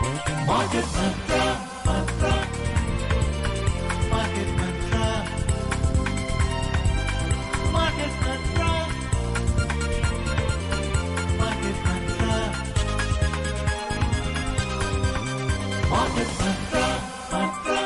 Market Mantra, Mantra, Market Mantra, Market Mantra, Market Mantra, Market Mantra, Mantra,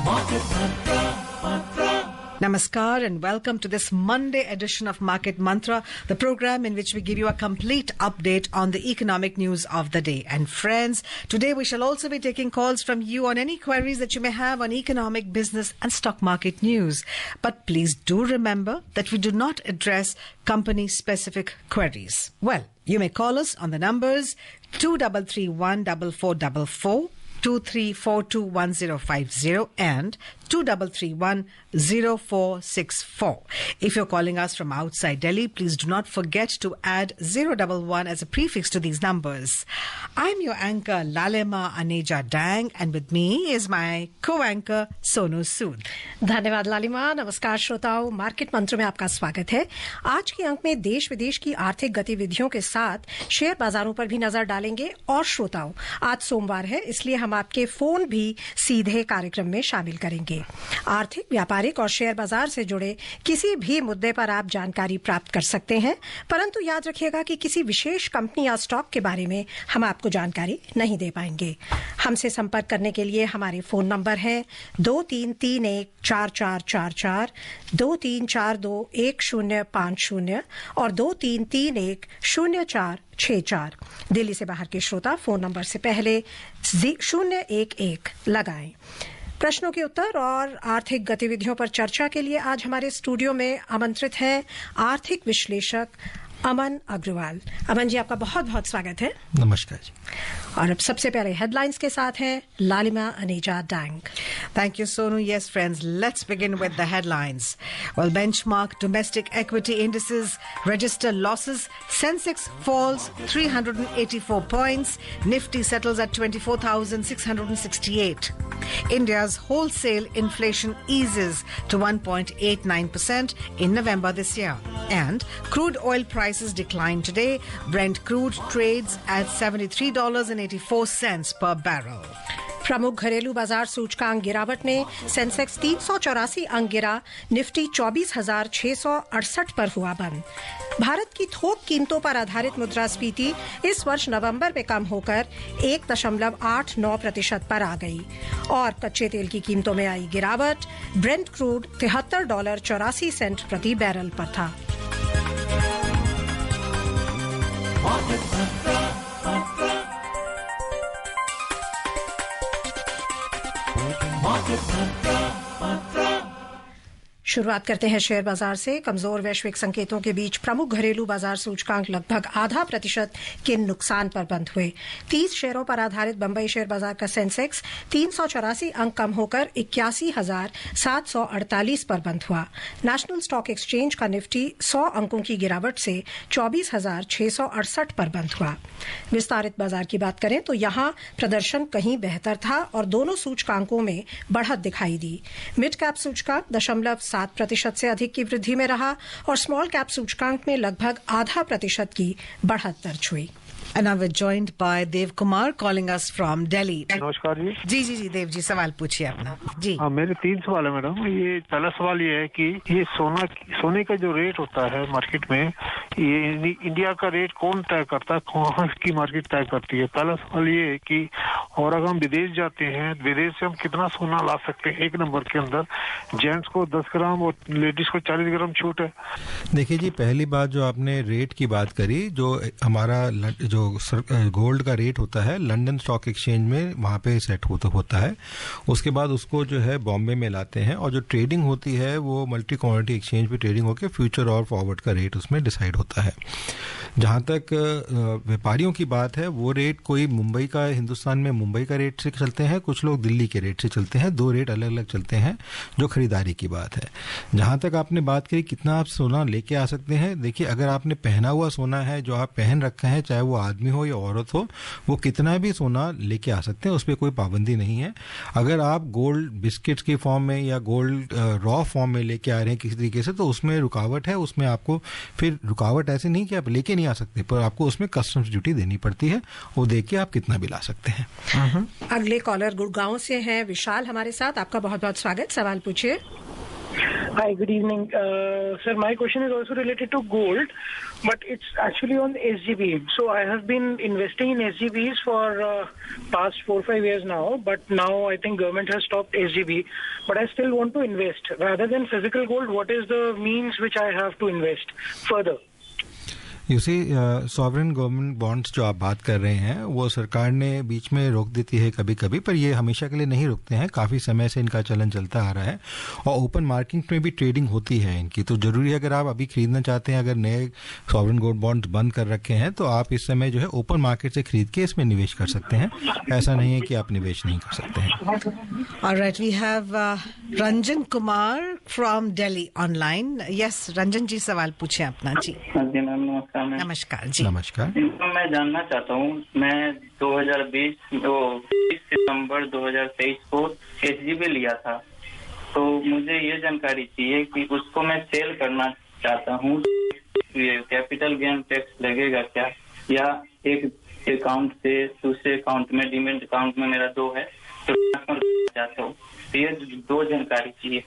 Market Mantra, Mantra. Namaskar and welcome to this Monday edition of Market Mantra, the program in which we give you a complete update on the economic news of the day. And friends, today we shall also be taking calls from you on any queries that you may have on economic, business and stock market news. But please do remember that we do not address company-specific queries. Well, you may call us on the numbers 2331 4444, 23421050 and 2331 0464. If you're calling us from outside Delhi, please do not forget to add 011 as a prefix to these numbers. I'm your anchor Lalema Aneja Dang and with me is my co-anchor Sonu Sood. धन्यवाद लालिमा। नमस्कार श्रोताओं, market मंत्र में आपका स्वागत है। आज के अंक में देश विदेश की आर्थिक गतिविधियों के साथ शेयर बाजारों पर भी नजर डालेंगे। और श्रोताओं, आज सोमवार है, इसलिए हम आपके फोन भी सीधे कार्यक्रम में शामिल करेंगे। आर्थिक, व्यापारिक और शेयर बाजार से जुड़े किसी भी मुद्दे पर आप जानकारी प्राप्त कर सकते हैं, परंतु याद रखिएगा कि किसी विशेष कंपनी या स्टॉक के बारे में हम आपको जानकारी नहीं दे पाएंगे। हमसे संपर्क करने के लिए हमारे फोन नंबर हैं 23314444, 23421050 और 23310464। दिल्ली से बाहर के श्रोता फोन नंबर से पहले 011 लगाएं। प्रश्नों के उत्तर और आर्थिक गतिविधियों पर चर्चा के लिए आज हमारे स्टूडियो में आमंत्रित हैं आर्थिक विश्लेषक अमन अग्रवाल। अमन जी, आपका बहुत बहुत स्वागत है। नमस्कार जी। और अब सबसे पहले हेडलाइंस के साथ हैं लालिमा अनेजा डांग। Thank you, Sonu. Yes, friends, let's begin with the headlines. Well, benchmark domestic equity indices register losses. Sensex falls 384 points. Nifty settles at 24,668. India's wholesale inflation eases to 1.89% in November this year. And crude oil prices decline today. Brent crude trades at $73.84 per barrel. प्रमुख घरेलू बाजार सूचकांक गिरावट में Sensex 384 अंक गिरा, Nifty 24,668 पर हुआ बंद। भारत की थोक कीमतों पर आधारित मुद्रास्फीति इस वर्ष नवंबर में कम होकर 1.89% पर आ गई और कच्चे तेल की कीमतों में आई गिरावट। ब्रेंट क्रूड $73.84 प्रति बैरल पर था। Market Mantra, Mantra. शुरुआत करते हैं शेयर बाजार से। कमजोर वैश्विक संकेतों के बीच प्रमुख घरेलू बाजार सूचकांक लगभग 0.5% के नुकसान पर बंद हुए। 30 शेयरों पर आधारित बंबई शेयर बाजार का सेंसेक्स 384 अंक कम होकर 81,748 पर बंद हुआ। नेशनल स्टॉक एक्सचेंज का निफ्टी 100 अंकों की गिरावट से 24,668 पर बंद हुआ। विस्तारित बाजार की बात करें तो यहां प्रदर्शन कहीं बेहतर था और दोनों सूचकांकों में बढ़त दिखाई दी। मिड कैप सूचकांक 0.7% से अधिक की वृद्धि में रहा और स्मॉल कैप सूचकांक में लगभग 0.5% की बढ़त दर्ज हुई। And now we're joined by Dev Kumar calling us from Delhi. नमस्कार जी। जी देव जी, सवाल पूछिए अपना। जी हाँ, मेरे 3 सवाल है मैडम। ये पहला सवाल ये है कि ये सोने का जो रेट होता है मार्केट में, ये इंडिया का रेट कौन तय करता है, कौन की मार्केट तय करती है? पहला सवाल ये है कि और अगर हम विदेश जाते हैं, विदेश से हम कितना सोना ला सकते हैं? एक नंबर के अंदर जेंट्स को 10 ग्राम और लेडीज को 40 ग्राम छूट है। देखिए जी, पहली बात जो आपने रेट की बात करी, जो हमारा जो गोल्ड का रेट होता है लंदन स्टॉक एक्सचेंज में वहाँ पे सेट होता है। उसके बाद उसको जो है बॉम्बे में लाते हैं और जो ट्रेडिंग होती है वो मल्टी कमोडिटी एक्सचेंज पे ट्रेडिंग होकर फ्यूचर और फॉरवर्ड का रेट उसमें डिसाइड होता है। जहाँ तक व्यापारियों की बात है, वो रेट कोई मुंबई का, हिंदुस्तान में मुंबई का रेट से चलते हैं, कुछ लोग दिल्ली के रेट से चलते हैं। 2 रेट अलग अलग चलते हैं जो खरीदारी की बात है। जहां तक आपने बात करी कितना आप सोना लेके आ सकते हैं, देखिए अगर आपने पहना हुआ सोना है जो आप पहन रखा है, चाहे वो आदमी हो या औरत हो, वो कितना भी सोना लेके आ सकते हैं, उस पर कोई पाबंदी नहीं है। अगर आप गोल्ड बिस्किट्स के फॉर्म में या गोल्ड रॉ फॉर्म में लेके आ रहे हैं किसी तरीके से, तो उसमें रुकावट है। उसमें आपको फिर रुकावट ऐसे नहीं कि आप लेके नहीं आ सकते, पर आपको उसमें कस्टम्स ड्यूटी देनी पड़ती है। वो देख के आप कितना भी ला सकते हैं। अगले कॉलर गुड़गांव से हैं विशाल हमारे साथ। आपका बहुत बहुत स्वागत, सवाल पूछिए। Hi, good evening. Sir, my question is also related to gold, but it's actually on SGB. So I have been investing in SGBs for past 4-5 years now, but now I think government has stopped SGB. But I still want to invest. Rather than physical gold, what is the means which I have to invest further? You see sovereign government bonds जो आप बात कर रहे हैं, वो सरकार ने बीच में रोक देती है कभी कभी, पर ये हमेशा के लिए नहीं रुकते हैं। काफ़ी समय से इनका चलन चलता आ रहा है और ओपन मार्केट में भी ट्रेडिंग होती है इनकी। तो ज़रूरी है अगर आप अभी खरीदना चाहते हैं, अगर नए सॉवरेन गोल्ड बॉन्ड्स बंद कर रखे हैं, तो आप इस समय जो है ओपन मार्केट से खरीद के इसमें निवेश कर सकते हैं। ऐसा नहीं है कि आप निवेश नहीं कर सकते हैं। Alright, we have Ranjan Kumar from Delhi online. Yes, Ranjan जी सवाल पूछे अपना जी। जी मैम, नमस्कार मैम। नमस्कार जी। नमस्कार। मैं जानना चाहता हूँ, मैं 20 सितंबर 2023 को SGB लिया था, तो मुझे ये जानकारी चाहिए कि उसको मैं सेल करना चाहता हूँ, कैपिटल गेन टैक्स लगेगा क्या, या एक अकाउंट से दूसरे अकाउंट में, डीमेट अकाउंट में मेरा 2 है, तो चाहता हूँ, तो ये 2 जानकारी चाहिए।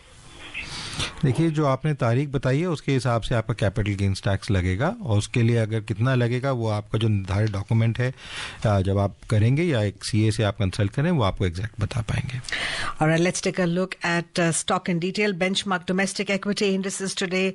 देखिए, जो आपने तारीख बताई है उसके हिसाब से आपका कैपिटल गेन्स टैक्स लगेगा, और उसके लिए अगर कितना लगेगा वो आपका जो निर्धारित डॉक्यूमेंट है जब आप करेंगे या एक CA से आप कंसल्ट करें, वो आपको एग्जैक्ट बता पाएंगे। Alright, let's take a look at stock in detail. Benchmark domestic equity indices today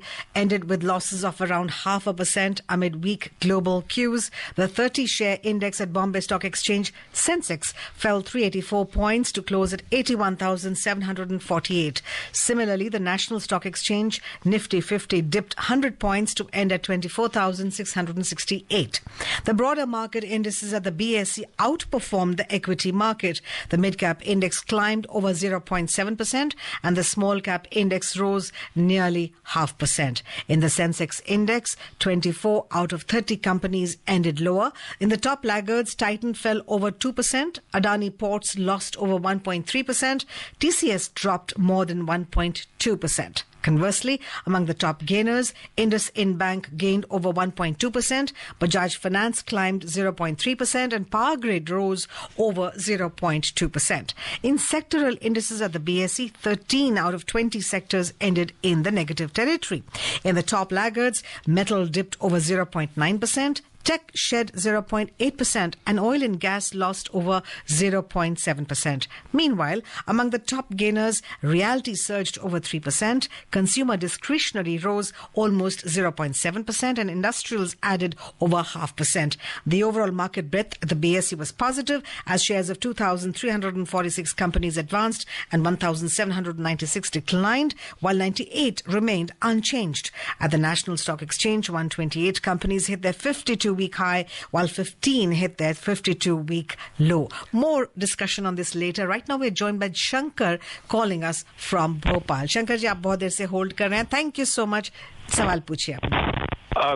ended with losses of around 0.5% amid weak global cues. The 30-share index at Bombay Stock Exchange, Sensex, fell 384 points to close at 81,748. Similarly, the National Stock Exchange Nifty 50 dipped 100 points to end at 24,668. The broader market indices at the BSE outperformed the equity market. The mid-cap index climbed over 0.7% and the small-cap index rose nearly 0.5%. In the Sensex index, 24 out of 30 companies ended lower. In the top laggards, Titan fell over 2%, Adani Ports lost over 1.3%, TCS dropped more than 1.2%. Conversely, among the top gainers, IndusInd Bank gained over 1.2%, Bajaj Finance climbed 0.3%, and Power Grid rose over 0.2%. In sectoral indices at the BSE, 13 out of 20 sectors ended in the negative territory. In the top laggards, metal dipped over 0.9%, tech shed 0.8%, and oil and gas lost over 0.7%. Meanwhile, among the top gainers, realty surged over 3%, consumer discretionary rose almost 0.7%, and industrials added over 0.5%. The overall market breadth at the BSE was positive as shares of 2,346 companies advanced and 1,796 declined, while 98 remained unchanged. At the National Stock Exchange, 128 companies hit their 52-week high, while 15 hit their 52-week low. More discussion on this later. Right now, we're joined by Shankar calling us from Bhopal. Shankar ji, आप बहुत देर से hold कर रहे हैं. Thank you so much. सवाल पूछिए आप.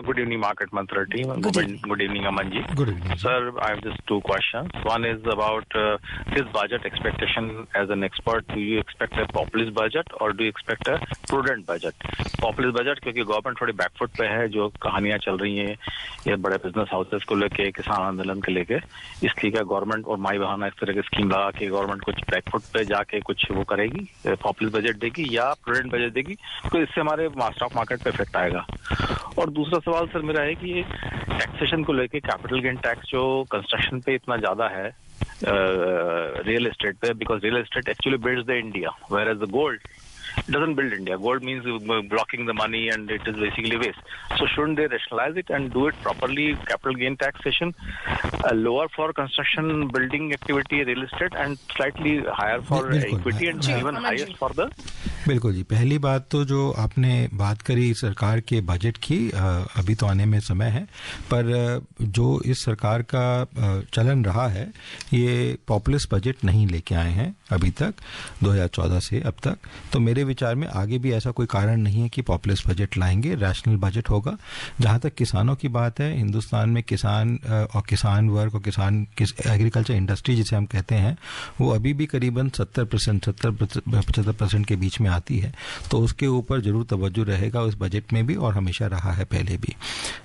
Good evening, Market Mantra team. Good evening, Aman ji. Good evening. Sir, I have just 2 questions. One is about this budget expectation. As an expert, do you expect a populist budget or do you expect a prudent budget? Populist budget क्योंकि government थोड़ी back foot पे है, जो कहानियां चल रही हैं ये बड़े बिजनेस हाउसेस को लेके, किसान आंदोलन के लेके, इसलिए क्या गवर्नमेंट और माई बहाना इस तरह की स्कीम लगा के गवर्नमेंट कुछ बैकफुट पे जाके कुछ वो करेगी, पॉपुलर बजट देगी या प्रूडेंट बजट देगी, तो इससे हमारे स्टॉक मार्केट पे इफेक्ट आएगा। और दूसरा सवाल सर मेरा है कि टैक्सेशन को लेके कैपिटल गेन टैक्स जो कंस्ट्रक्शन पे इतना ज्यादा है रियल एस्टेट पे, because real estate actually builds the India, whereas the gold doesn't build India. Gold means blocking the money and it is basically waste. So shouldn't they rationalize it and do it properly? Capital gain taxation lower for construction, building activity, real estate, and slightly higher for equity and even highest for the बिल्कुल जी। पहली बात तो जो आपने बात करी सरकार के बजट की, अभी तो आने में समय है, पर जो इस सरकार का चलन रहा है, ये पॉपुलिस्ट बजट नहीं लेके आए हैं अभी तक 2014 से अब तक। तो मेरे विचार में आगे भी ऐसा कोई कारण नहीं है कि पॉपुलिस्ट बजट लाएंगे, रैशनल बजट होगा। जहाँ तक किसानों की बात है, हिंदुस्तान में किसान और किसान वर्ग और एग्रीकल्चर इंडस्ट्री जिसे हम कहते हैं, वो अभी भी करीबन 70-75% के बीच में आती है। तो उसके ऊपर जरूर तवज्जो रहेगा उस बजट में भी, और हमेशा रहा है पहले भी।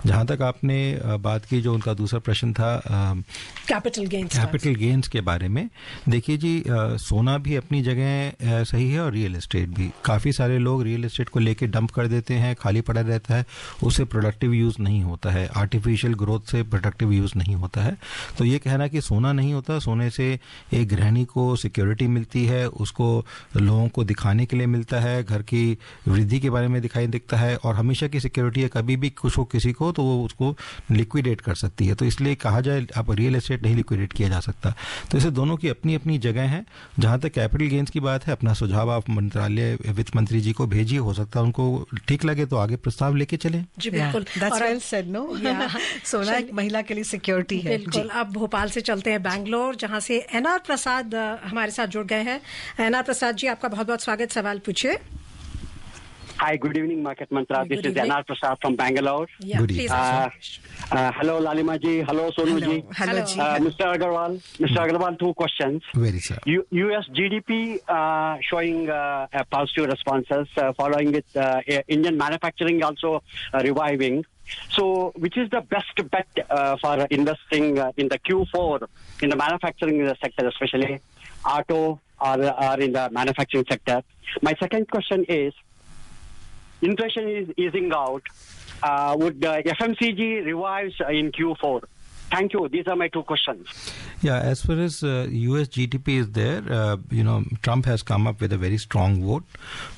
जहाँ तक आपने बात की, जो उनका दूसरा प्रश्न था कैपिटल गेन्स के बारे में, देखिए जी, सोना भी अपनी जगह सही है और रियल एस्टेट भी। काफ़ी सारे लोग रियल एस्टेट को लेके डंप कर देते हैं, खाली पड़ा रहता है, उससे प्रोडक्टिव यूज़ नहीं होता है, आर्टिफिशियल ग्रोथ से प्रोडक्टिव यूज़ नहीं होता है। तो ये कहना कि सोना नहीं होता, सोने से एक गृहिणी को सिक्योरिटी मिलती है, उसको लोगों को दिखाने के लिए मिलता है, घर की वृद्धि के बारे में दिखाई दिखता है, और हमेशा की सिक्योरिटी है, कभी भी कुछ हो किसी को तो वो उसको लिक्विडेट कर सकती है। तो इसलिए कहा जाए आप रियल एस्टेट नहीं लिक्विडेट किया जा सकता। तो इसे दोनों की अपनी अपनी जगह है। जहां तक कैपिटल गेन्स की बात है, अपना सुझाव आप मंत्रालय वित्त मंत्री जी को भेजिए, हो सकता है उनको ठीक लगे तो आगे प्रस्ताव लेके चले। जी बिल्कुल, That's well said, no? सोना एक महिला के लिए सिक्योरिटी है। बिल्कुल। अब भोपाल से चलते हैं बैंगलोर, जहां से एनआर प्रसाद हमारे साथ जुड़ गए हैं। एनआर प्रसाद जी, आपका बहुत बहुत स्वागत, सवाल पूछिए। Hi, good evening, Market Mantra. This is NR Prasad from Bangalore. Yeah, Good please. Hello, Lalima ji. Hello, Sonu ji. Hello ji. Mr. Agarwal, two questions. Very sir. US GDP showing positive responses, following with Indian manufacturing also reviving. So, which is the best bet for investing in the Q4 in the manufacturing sector, especially auto or in the manufacturing sector? My second question is, inflation is easing out. Would FMCG revives in Q4? Thank you. These are my two questions. Yeah, as far as US GDP is there, Trump has come up with a very strong vote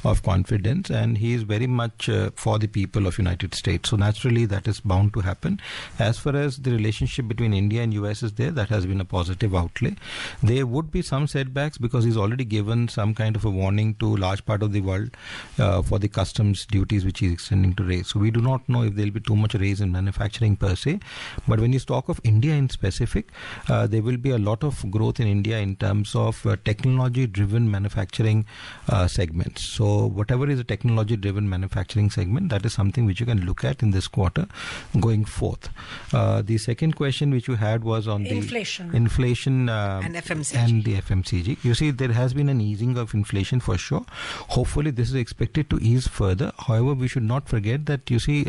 of confidence, and he is very much for the people of United States. So naturally, that is bound to happen. As far as the relationship between India and US is there, that has been a positive outlay. There would be some setbacks because he's already given some kind of a warning to a large part of the world for the customs duties which he's extending to raise. So we do not know if there will be too much raise in manufacturing per se. But when you talk of India in specific, there will be a lot of growth in India in terms of technology-driven manufacturing segments. So whatever is a technology-driven manufacturing segment, that is something which you can look at in this quarter going forth. The second question which you had was on the inflation and FMCG. And the FMCG. You see, there has been an easing of inflation for sure. Hopefully, this is expected to ease further. However, we should not forget that, you see,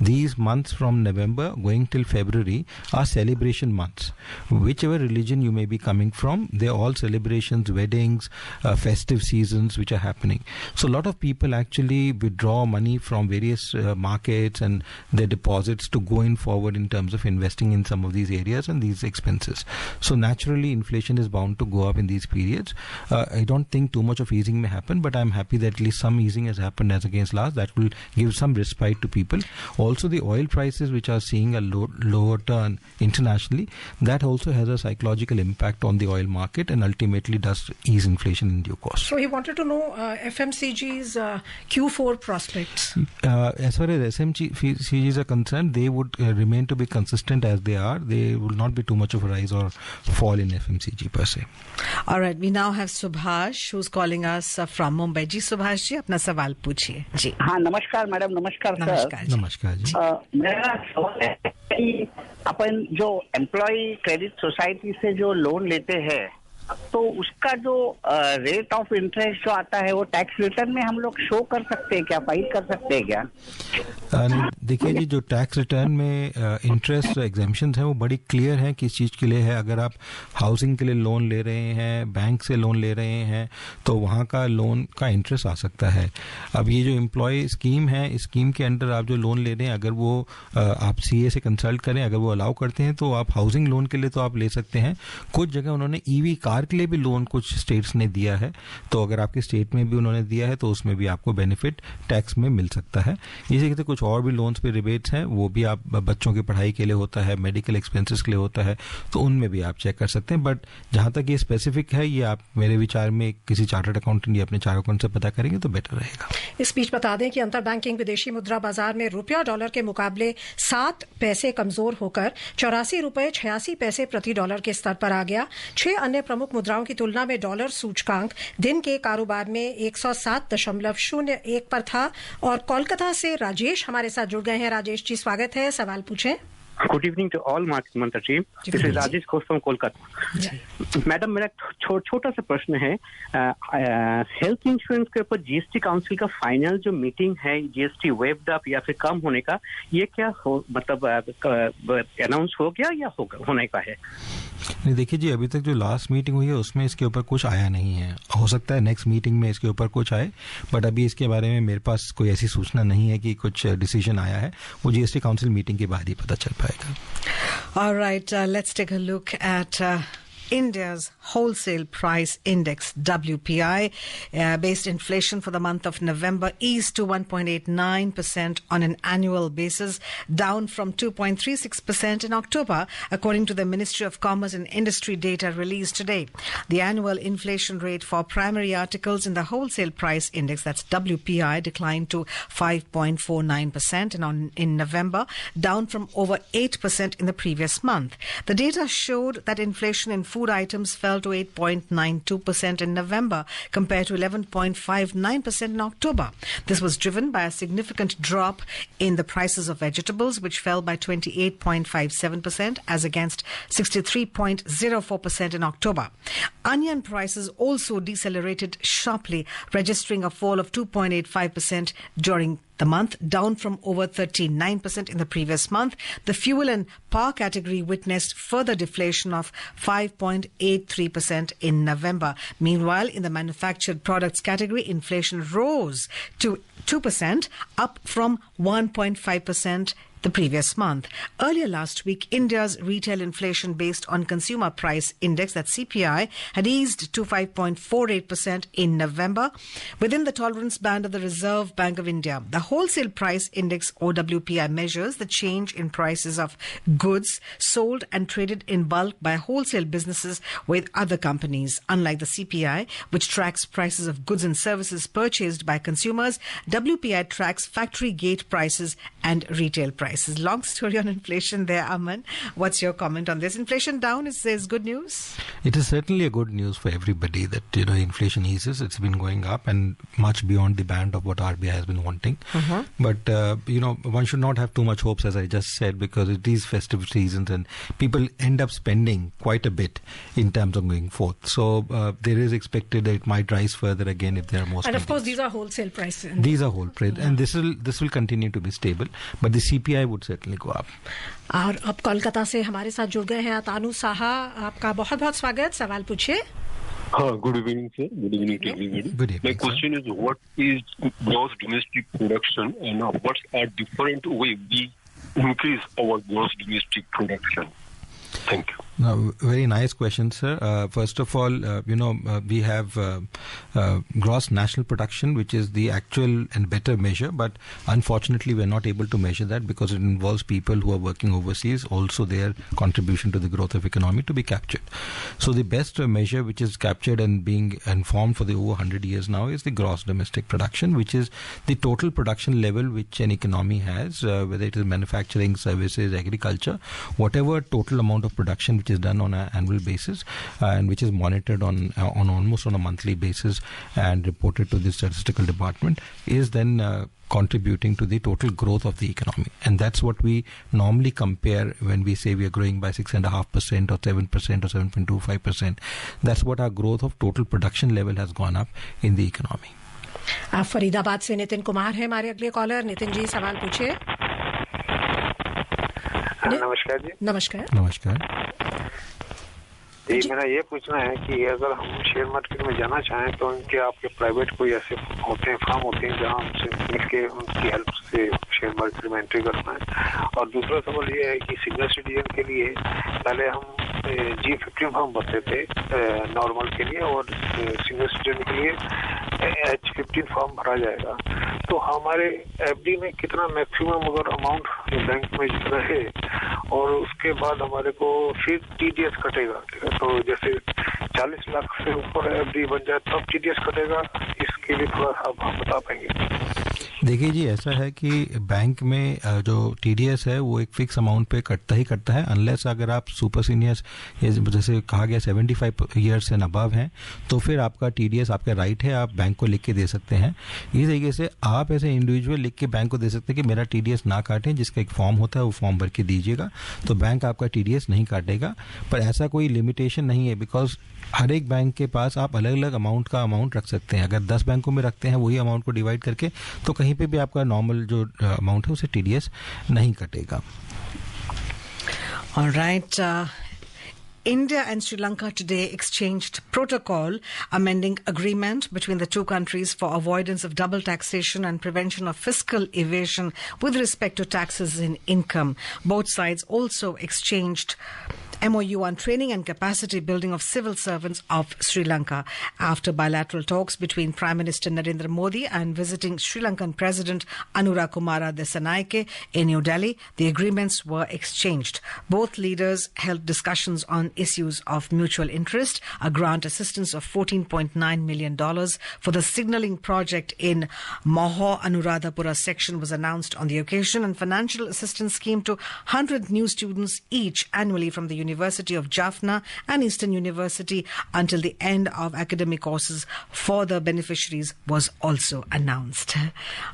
these months from November going till February are celebration months. Whichever religion you may be coming from, they're all celebrations, weddings, festive seasons which are happening. So a lot of people actually withdraw money from various markets and their deposits to go in forward in terms of investing in some of these areas and these expenses. So naturally, inflation is bound to go up in these periods. I don't think too much of easing may happen, but I'm happy that at least some easing has happened as against last. That will give some respite to people. Also, the oil prices which are seeing a lower turn internationally, that also has a psychological impact on the oil market and ultimately does ease inflation in due course. So he wanted to know FMCG's Q4 prospects. As far as FMCGs are concerned, they would remain to be consistent as they are. There will not be too much of a rise or fall in FMCG per se. All right, we now have Subhash who's calling us from Mumbai. जी सुभाष जी, अपना सवाल पूछिए जी। हाँ, नमस्कार madam. नमस्कार sir. नमस्कार जी। मेरा सवाल है कि अपन जो एम्प्लॉय क्रेडिट सोसाइटी से जो लोन लेते हैं, तो उसका जो रेट ऑफ इंटरेस्ट जो आता है वो टैक्स रिटर्न में हम लोग शो कर सकते हैं क्या, फाइल कर सकते हैं क्या? देखिए जी, जो टैक्स रिटर्न में इंटरेस्ट एग्जेम्पशंस हैं वो बड़ी क्लियर हैं किस चीज़ के लिए है। अगर आप हाउसिंग के लिए लोन ले रहे हैं, बैंक से लोन ले रहे हैं, तो वहाँ का लोन का इंटरेस्ट आ सकता है। अब ये जो एम्प्लॉय स्कीम है, इस स्कीम के अंडर आप जो लोन ले रहे हैं, अगर वो आप CA से कंसल्ट करें, अगर वो अलाउ करते हैं तो आप हाउसिंग लोन के लिए तो आप ले सकते हैं। कुछ जगह उन्होंने EV कार कार के लिए भी लोन कुछ स्टेट्स ने दिया है, तो अगर आपके स्टेट में भी उन्होंने दिया है तो उसमें भी आपको बेनिफिट टैक्स में मिल सकता है। इसी तरह कुछ और भी लोन्स पे रिबेट्स हैं, वो भी आप बच्चों की पढ़ाई के लिए होता है, मेडिकल एक्सपेंसेस के लिए होता है, तो उनमें भी आप चेक कर सकते हैं। बट जहां तक ये स्पेसिफिक है, ये आप मेरे विचार में किसी चार्टर्ड अकाउंटेंट या अपने चार्टर्ड अकाउंटेंट से पता करेंगे तो बेटर रहेगा। इस बीच बता दें कि अंतर बैंकिंग विदेशी मुद्रा बाजार में रुपया डॉलर के मुकाबले 7 पैसे कमजोर होकर 84 रुपए 86 पैसे प्रति डॉलर के स्तर पर आ गया। 6 अन्य प्रमुख मुद्राओं की तुलना में डॉलर सूचकांक दिन के कारोबार में 107.01 पर था। और कोलकाता से राजेश हमारे साथ जुड़ गए हैं। राजेश जी, स्वागत है, सवाल पूछें। Good evening to all market mantra team. This is Rajesh Ghosh from Kolkata. Madam, मेरा छोटा सा प्रश्न है, हेल्थ इंश्योरेंस के ऊपर जीएसटी काउंसिल का फाइनल जो मीटिंग है, जीएसटी वेव्ड अप या फिर कम होने का, ये क्या मतलब अनाउंस हो गया या होने का है? नहीं, देखिए जी, अभी तक जो लास्ट मीटिंग हुई है उसमें इसके ऊपर कुछ आया नहीं है। हो सकता है नेक्स्ट मीटिंग में इसके ऊपर कुछ आए, बट अभी इसके बारे में मेरे पास कोई ऐसी सूचना नहीं है कि कुछ डिसीजन आया है। वो जीएसटी काउंसिल मीटिंग के बाद ही पता चल पाएगा। All right, let's take a look at India's wholesale price index, WPI. Based inflation for the month of November eased to 1.89% on an annual basis, down from 2.36% in October, according to the Ministry of Commerce and Industry data released today. The annual inflation rate for primary articles in the wholesale price index, that's WPI, declined to 5.49% in November, down from over 8% in the previous month. The data showed that inflation in food items fell to 8.92% in November compared to 11.59% in October. This was driven by a significant drop in the prices of vegetables, which fell by 28.57% as against 63.04% in October. Onion prices also decelerated sharply, registering a fall of 2.85% during the month, down from over 39% in the previous month. The fuel and power category witnessed further deflation of 5.83% in November. Meanwhile, in the manufactured products category, inflation rose to 2%, up from 1.5% the previous month. Earlier last week, India's retail inflation based on consumer price index, that CPI, had eased to 5.48% in November, within the tolerance band of the Reserve Bank of India. The wholesale price index, or WPI, measures the change in prices of goods sold and traded in bulk by wholesale businesses with other companies. Unlike the CPI, which tracks prices of goods and services purchased by consumers, WPI tracks factory gate prices and retail prices. Long story on inflation there, Aman. What's your comment on this? Inflation down is good news? It is certainly a good news for everybody that, inflation eases. It's been going up and much beyond the band of what RBI has been wanting. But, one should not have too much hopes, as I just said, because it is festive seasons and people end up spending quite a bit in terms of going forth. So, there is expected that it might rise further again if there are more spendings. And of course, these are wholesale prices. These are wholesale prices. And this will continue to be stable. But the CPI would certainly go up. और अब कोलकाता से हमारे साथ जुड़ गए हैं तानू साहा। आपका बहुत बहुत स्वागत, सवाल पूछिए। Good evening, sir. Good evening to everybody. Good evening, My question is, what is gross domestic production and what are different ways we increase our gross domestic production? Thank you. No, very nice question, sir. First of all, we have gross national production, which is the actual and better measure, but unfortunately we're not able to measure that because it involves people who are working overseas, also their contribution to the growth of economy to be captured. So the best measure which is captured and being informed for the over 100 years now is the gross domestic production, which is the total production level which an economy has, whether it is manufacturing, services, agriculture, whatever total amount of production which is done on an annual basis and which is monitored on almost on a monthly basis and reported to the statistical department is then contributing to the total growth of the economy. And that's what we normally compare when we say we are growing by 6.5% or 7% or 7.25%. That's what our growth of total production level has gone up in the economy. आप फरीदाबाद से नितिन कुमार है हमारे अगले collar. Nitin ji, सवाल पूछिए। नमस्कार जी। नमस्कार। नमस्कार जी, मेरा ये पूछना है कि अगर हम शेयर मार्केट में जाना चाहें तो उनके आपके प्राइवेट कोई ऐसे होते हैं, फार्म होते हैं जहां हमसे मिलके उनकी हेल्प से शेयर मार्केट में एंट्री फिगर में। और दूसरा सवाल ये है कि सीनियर सिटीजन के लिए पहले हम G15 फॉर्म भरते थे नॉर्मल के लिए, और सीनियर सिटीजन के लिए H15 फॉर्म भरा जाएगा। तो हमारे एफडी में कितना मैक्सिमम अगर अमाउंट बैंक में रहे और उसके बाद हमारे को फिर टीडीएस कटेगा, तो जैसे 40 लाख से ऊपर एफडी बन जाए तब टीडीएस कटेगा, इसके लिए थोड़ा सा आप बता पाएंगे? देखिए जी, ऐसा है कि बैंक में जो टीडीएस है वो एक फिक्स अमाउंट पे कटता ही कटता है, अनलेस अगर आप सुपर सीनियर्स जैसे कहा गया 75 ईयर्स एंड अबव हैं, तो फिर आपका टीडीएस आपका राइट है, आप बैंक को लिख के दे सकते हैं। इस तरीके से आप ऐसे इंडिविजुअल लिख के बैंक को दे सकते हैं कि मेरा टीडीएस ना काटें, जिसका एक फॉर्म होता है वो फॉर्म भर के दीजिएगा, तो बैंक आपका टीडीएस नहीं काटेगा। पर ऐसा कोई लिमिटेशन नहीं है, बिकॉज हर एक बैंक के पास आप अलग अलग अमाउंट रख सकते हैं। अगर 10 बैंकों में रखते हैं वही अमाउंट को डिवाइड करके, तो कहीं पे भी आपका नॉर्मल जो अमाउंट है उसे टीडीएस नहीं कटेगा। All right. India and Sri Lanka today exchanged protocol amending agreement between the two countries for avoidance of double taxation and prevention of fiscal evasion with respect to taxes in income. Both sides also exchanged MOU on training and capacity building of civil servants of Sri Lanka. After bilateral talks between Prime Minister Narendra Modi and visiting Sri Lankan President Anura Kumara Dissanayake in New Delhi, the agreements were exchanged. Both leaders held discussions on issues of mutual interest. A grant assistance of $14.9 million for the signalling project in Maho Anuradhapura section was announced on the occasion, and financial assistance scheme to 100 new students each annually from the University of Jaffna and Eastern University until the end of academic courses for the beneficiaries was also announced.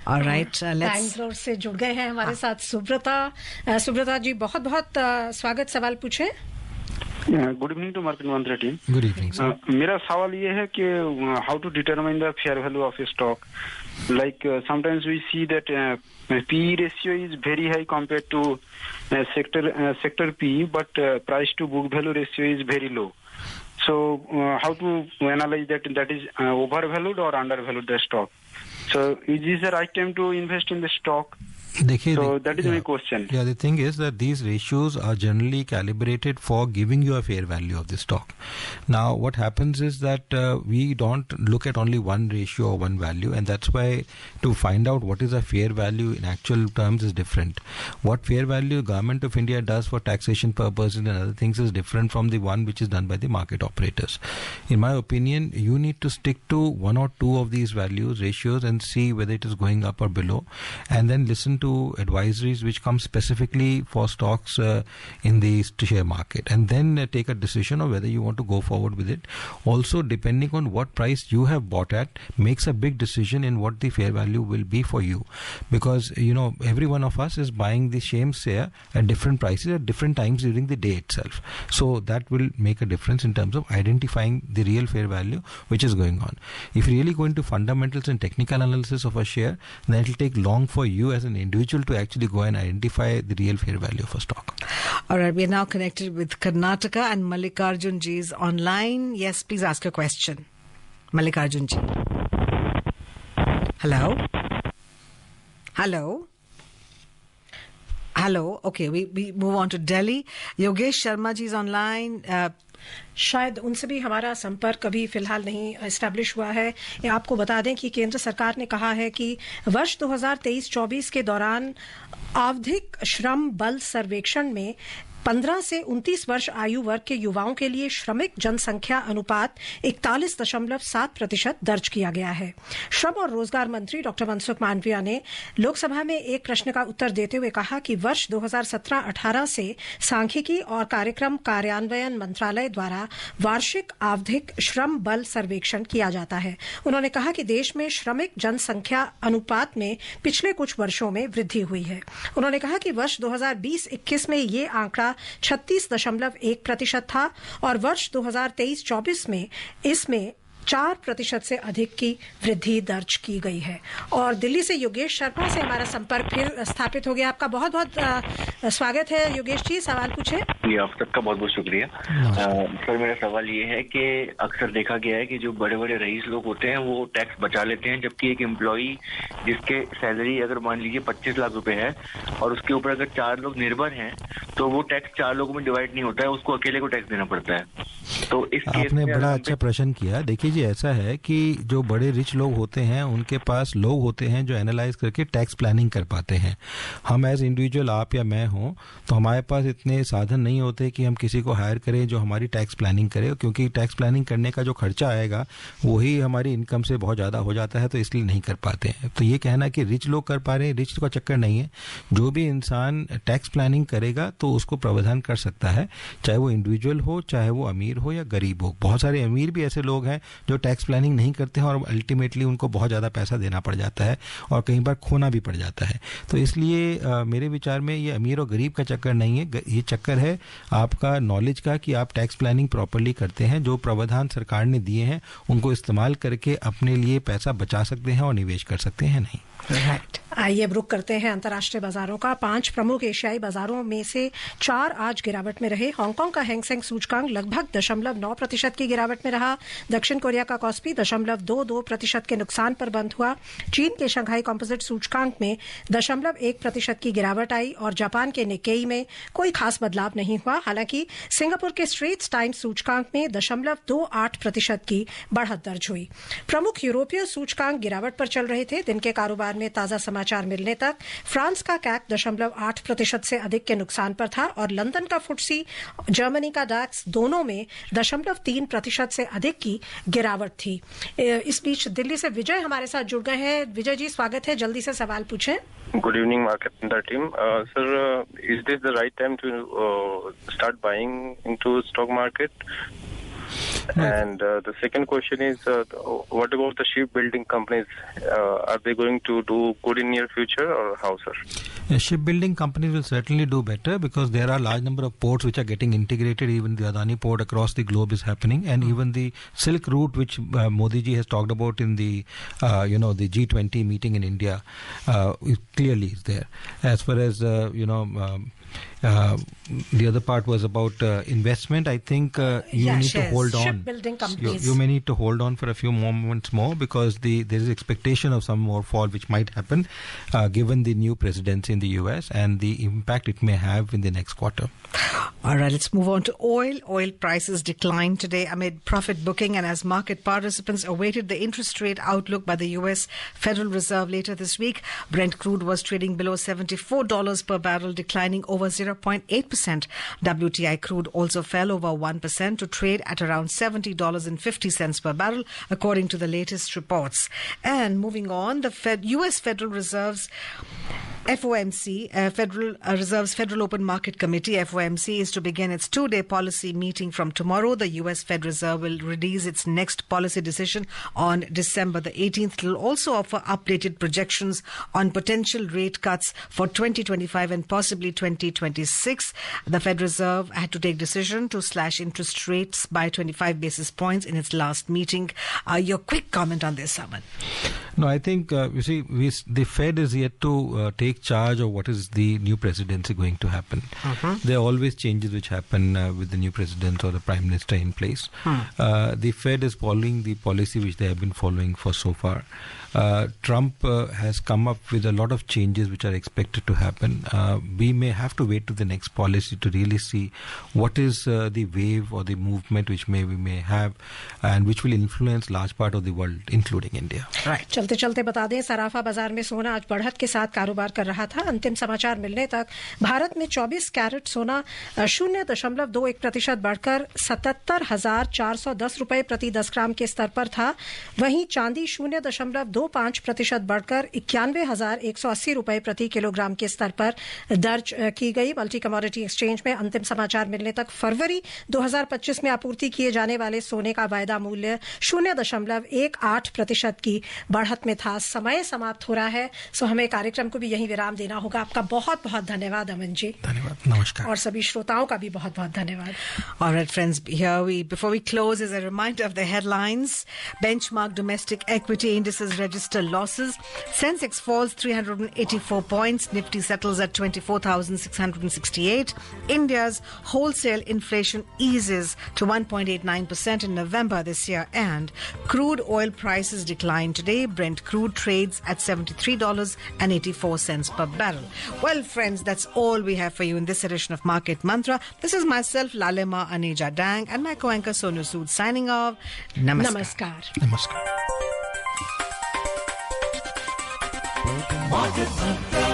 All right, let's... Bangalore से जुड़ गए हैं हमारे साथ सुब्रता जी, बहुत बहुत स्वागत। सवाल पूछे। Good evening to market Mantra team. Good evening. मेरा सवाल ये है कि how to determine the fair value of stock. Like sometimes we see that PE ratio is very high compared to sector PE, but price to book value ratio is very low. So how to analyze that is overvalued or undervalued the stock? So is this the right time to invest in the stock? So that is my question. Yeah, the thing is that these ratios are generally calibrated for giving you a fair value of the stock. Now, what happens is that we don't look at only one ratio or one value, and that's why to find out what is a fair value in actual terms is different. What fair value Government of India does for taxation purposes and other things is different from the one which is done by the market operators. In my opinion, you need to stick to one or two of these values, ratios, and see whether it is going up or below, and then listen to advisories which come specifically for stocks in the share market, and then take a decision of whether you want to go forward with it. Also, depending on what price you have bought at makes a big decision in what the fair value will be for you, because you know every one of us is buying the same share at different prices at different times during the day itself. So that will make a difference in terms of identifying the real fair value which is going on. If you really go into fundamentals and technical analysis of a share, then it will take long for you as an individual to actually go and identify the real fair value of a stock. All right, we are now connected with Karnataka, and Mallikarjun ji is online. Yes, please ask your question. Mallikarjun ji. Hello? Hello? Hello? Okay, we move on to Delhi. Yogesh Sharma ji is online. शायद उनसे भी हमारा संपर्क अभी फिलहाल नहीं establish हुआ है। आपको बता दें कि केंद्र सरकार ने कहा है कि वर्ष 2023-24 के दौरान आवधिक श्रम बल सर्वेक्षण में 15 से 29 वर्ष आयु वर्ग के युवाओं के लिए श्रमिक जनसंख्या अनुपात 41.7% दर्ज किया गया है। श्रम और रोजगार मंत्री डॉक्टर मनसुख मांडविया ने लोकसभा में एक प्रश्न का उत्तर देते हुए कहा कि वर्ष 2017-18 से सांख्यिकी और कार्यक्रम कार्यान्वयन मंत्रालय द्वारा वार्षिक आवधिक श्रम बल सर्वेक्षण किया जाता है। उन्होंने कहा कि देश में श्रमिक जनसंख्या अनुपात में पिछले कुछ वर्षों में वृद्धि हुई है। उन्होंने कहा कि वर्ष 2020-21 में ये आंकड़ा 36.1% था और वर्ष 2023-24 में इसमें 4% से अधिक की वृद्धि दर्ज की गई है। और दिल्ली से योगेश शर्मा से हमारा संपर्क फिर स्थापित हो गया। आपका बहुत बहुत स्वागत है योगेश जी, सवाल पूछें। जी, आप सबका बहुत बहुत शुक्रिया। सर, मेरा सवाल ये है कि अक्सर देखा गया है कि जो बड़े बड़े रईस लोग होते हैं वो टैक्स बचा लेते हैं, जबकि एक एम्प्लॉई जिसके सैलरी अगर मान लीजिए 25 लाख रुपए है और उसके ऊपर अगर 4 लोग निर्भर हैं तो वो टैक्स 4 लोगों में डिवाइड नहीं होता है, उसको अकेले को टैक्स देना पड़ता है। तो इस केस आपने में बड़ा अच्छा प्रश्न किया। देखिए जी, ऐसा है कि जो बड़े रिच लोग होते हैं उनके पास लोग होते हैं जो एनालाइज करके टैक्स प्लानिंग कर पाते हैं। हम एज इंडिविजुअल, आप या मैं हो, तो हमारे पास इतने साधन नहीं होते कि हम किसी को हायर करें जो हमारी टैक्स प्लानिंग करे, क्योंकि टैक्स प्लानिंग करने का जो खर्चा आएगा वही हमारी इनकम से बहुत ज़्यादा हो जाता है, तो इसलिए नहीं कर पाते हैं। तो ये कहना कि रिच लोग कर पा रहे हैं, रिच का चक्कर नहीं है। जो भी इंसान टैक्स प्लानिंग करेगा तो उसको प्रावधान कर सकता है, चाहे वो इंडिविजुअल हो, चाहे वो अमीर हो या गरीब हो। बहुत सारे अमीर भी ऐसे लोग हैं जो टैक्स प्लानिंग नहीं करते हैं और अल्टीमेटली उनको बहुत ज़्यादा पैसा देना पड़ जाता है और कई बार खोना भी पड़ जाता है। तो इसलिए मेरे विचार में ये अमीर और गरीब का चक्कर नहीं है, ये चक्कर है आपका नॉलेज का कि आप टैक्स प्लानिंग प्रॉपर्ली करते हैं। जो प्रावधान सरकार ने दिए हैं उनको इस्तेमाल करके अपने लिए पैसा बचा सकते हैं और निवेश कर सकते हैं। नहीं, राइट। आइए अब रुक करते हैं अंतर्राष्ट्रीय बाजारों का। 5 प्रमुख एशियाई बाजारों में से 4 आज गिरावट में रहे। हांगकांग का हैंगसेंग सूचकांक लगभग 0.9% की गिरावट में रहा। दक्षिण कोरिया का कॉस्पी 0.22% के नुकसान पर बंद हुआ। चीन के शंघाई कॉम्पोजिट सूचकांक में 0.1% की गिरावट आई और जापान के निक्केई में कोई खास बदलाव नहीं हुआ। हालांकि सिंगापुर के स्ट्रेट्स टाइम्स सूचकांक में 0.28% की बढ़त दर्ज हुई। प्रमुख यूरोपीय सूचकांक गिरावट पर चल रहे थे। दिन के कारोबार में ताजा समाचार मिलने तक फ्रांस का कैक 0.8% से अधिक के नुकसान पर था और लंदन का फुटसी, जर्मनी का डैक्स दोनों में 0.3% से अधिक की गिरावट थी। इस बीच दिल्ली से विजय हमारे साथ जुड़ गए हैं। विजय जी, स्वागत है, जल्दी से सवाल पूछें। Good evening, Market Center team. Sir, is this the right time to start buying into stock market? And the second question is, what about the shipbuilding companies? Are they going to do good in near future or how, sir? Shipbuilding companies will certainly do better because there are large number of ports which are getting integrated. Even the Adani port across the globe is happening, and even the Silk Route, which Modi ji has talked about in the the G20 meeting in India, clearly is there. As far as the other part was about investment. I think you need to hold on. Shipbuilding companies. You may need to hold on for a few moments more because there is expectation of some more fall which might happen given the new presidency in the US and the impact it may have in the next quarter. All right, let's move on to oil. Oil prices declined today amid profit booking and as market participants awaited the interest rate outlook by the US Federal Reserve later this week. Brent crude was trading below $74 per barrel, declining over 0.8%. WTI crude also fell over 1% to trade at around $70.50 per barrel, according to the latest reports. And moving on, the US Federal Reserve's FOMC, Federal Reserve's Federal Open Market Committee, FOMC, is to begin its 2-day policy meeting from tomorrow. The US Fed Reserve will release its next policy decision on December the 18th. It will also offer updated projections on potential rate cuts for 2025 and possibly 2026. The Fed Reserve had to take decision to slash interest rates by 25 basis points in its last meeting. Your quick comment on this, Aman? No, I think, you see, the Fed is yet to take charge of what is the new presidency going to happen. There are always changes which happen with the new president or the prime minister in place. The Fed is following the policy which they have been following for so far. Trump has come up with a lot of changes which are expected to happen. We may have to wait to the next policy to really see what is the wave or the movement which we may have and which will influence large part of the world, including India. Right. चलते चलते बता दें, सराफा बाजार में सोना आज बढ़त के साथ कारोबार कर रहा था। अंतिम समाचार मिलने तक भारत में 24 कैरेट सोना 0.21% बढ़कर 77,410 रुपए प्रति 10 ग्राम के स्तर पर था। वहीं चांदी 0.25% बढ़कर 91,180 रुपए प्रति किलोग्राम के स्तर पर दर्ज की गई। मल्टी कमोडिटी एक्सचेंज में अंतिम समाचार मिलने तक फरवरी 2025 में आपूर्ति किए जाने वाले सोने का वायदा मूल्य 0.18% की बढ़त में था। समय समाप्त हो रहा है, सो हमें कार्यक्रम को भी यहीं विराम देना होगा। आपका बहुत बहुत धन्यवाद अमन जी। धन्यवाद, नमस्कार। और सभी श्रोताओं का भी बहुत बहुत धन्यवाद। All right, friends, before we close, as a reminder of the headlines, benchmark domestic equity indices registered register losses. Sensex falls 384 points. Nifty settles at 24,668. India's wholesale inflation eases to 1.89% in November this year, and crude oil prices decline today. Brent crude trades at $73.84 per barrel. Well, friends, that's all we have for you in this edition of Market Mantra. This is myself, Lalema Aneja Dang, and my co-anchor Sonu Sood signing off. Namaskar. Namaskar. Market Mantra.